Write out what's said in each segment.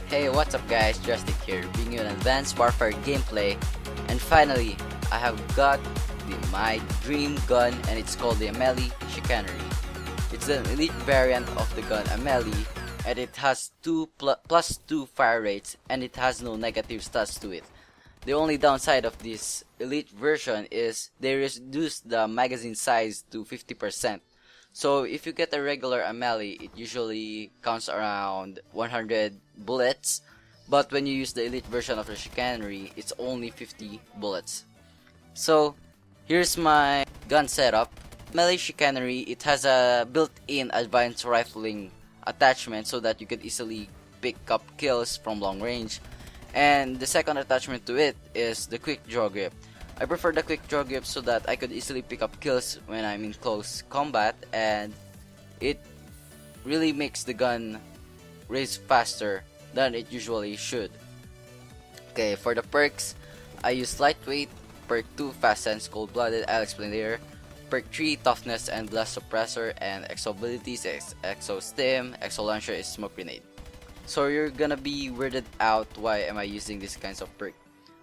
Hey, what's up guys, Drastic here, bringing you an advanced warfare gameplay, and finally, I have got my dream gun, and it's called the Ameli Chicanary. It's an elite variant of the gun Ameli, and it has plus 2 fire rates, and it has no negative stats to it. The only downside of this elite version is they reduced the magazine size to 50%. So if you get a regular Ameli, it usually counts around 100 bullets, but when you use the elite version of the Chicanary, it's only 50 bullets. So here's my gun setup. Ameli Chicanary, it has a built-in advanced rifling attachment so that you can easily pick up kills from long range, and the second attachment to it is the quick draw grip. I prefer the quick draw grip so that I could easily pick up kills when I'm in close combat, and it really makes the gun raise faster than it usually should. Okay, for the perks, I use lightweight, perk 2 fast sense cold blooded, I'll explain later, perk 3 toughness and blast suppressor, and exo abilities is exo stim, exo launcher is smoke grenade. So you're gonna be weirded out, why am I using these kinds of perk?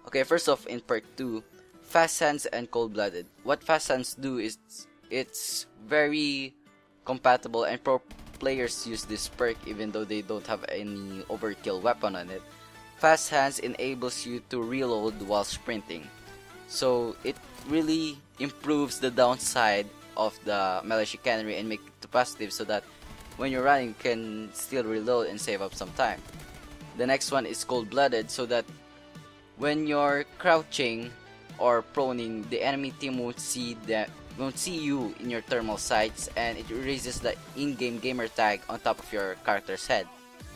Okay, first off, in perk 2, fast hands and cold blooded. What fast hands do is it's very compatible, and pro players use this perk even though they don't have any overkill weapon on it. Fast hands enables you to reload while sprinting, so it really improves the downside of the melee chicanery and make it to positive, so that when you're running you can still reload and save up some time. The next one is cold blooded, so that when you're crouching or proning, the enemy team won't see you in your thermal sights, and it erases the in-game gamer tag on top of your character's head.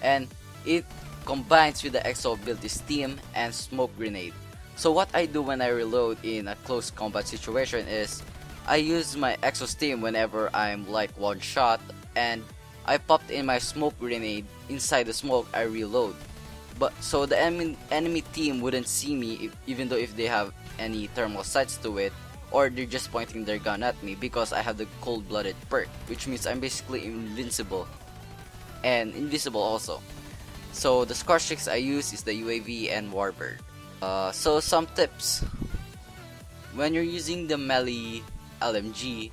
And it combines with the exo ability Steam and smoke grenade. So what I do when I reload in a close combat situation is I use my exo Steam whenever I'm like one shot, and I popped in my smoke grenade inside the smoke I reload. But so the enemy team wouldn't see me even though if they have any thermal sights to it, or they're just pointing their gun at me, because I have the cold-blooded perk, which means I'm basically invincible and invisible also. So the score tricks I use is the UAV and Warbird. So some tips. When you're using the melee LMG,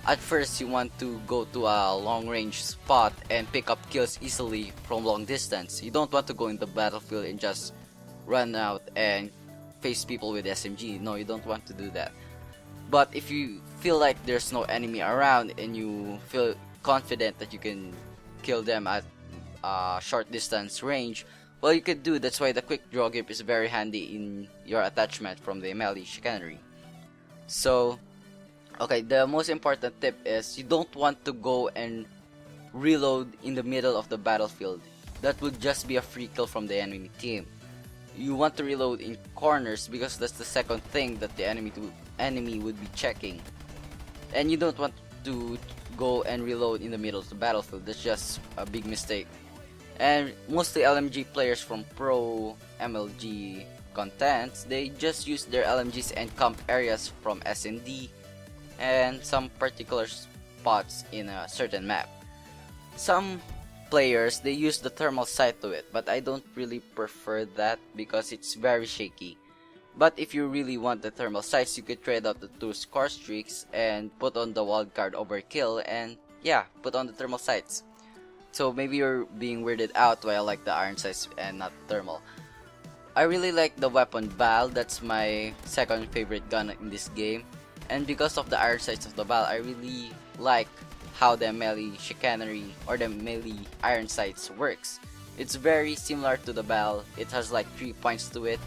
at first you want to go to a long range spot and pick up kills easily from long distance. You don't want to go in the battlefield and just run out and face people with SMG. No, you don't want to do that. But if you feel like there's no enemy around and you feel confident that you can kill them at short distance range, well, you could do. That's why the quick draw grip is very handy in your attachment from the Ameli Chicanary. So okay, the most important tip is you don't want to go and reload in the middle of the battlefield. That would just be a free kill from the enemy team. You want to reload in corners, because that's the second thing that the enemy would be checking. And you don't want to go and reload in the middle of the battlefield. That's just a big mistake. And mostly LMG players from pro MLG contents, they just use their LMGs and camp areas from S&D and some particular spots in a certain map. Some players, they use the thermal sight to it, but I don't really prefer that because it's very shaky. But if you really want the thermal sights, you could trade out the 2 score streaks and put on the wildcard overkill, and yeah, put on the thermal sights. So maybe you're being weirded out why I like the iron sights and not thermal. I really like the weapon Bal. That's my second favorite gun in this game. And because of the iron sights of the Bal, I really like how the melee chicanery or the melee iron sights works. It's very similar to the Bal. It has like 3 points to it,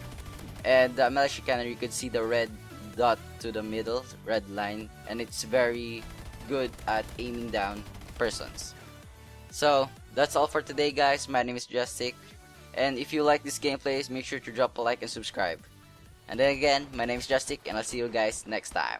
and the melee chicanery, you could see the red dot to the middle, red line, and it's very good at aiming down persons. So that's all for today guys. My name is Drastic, and if you like this gameplay, make sure to drop a like and subscribe. And then again, my name is Drastic, and I'll see you guys next time.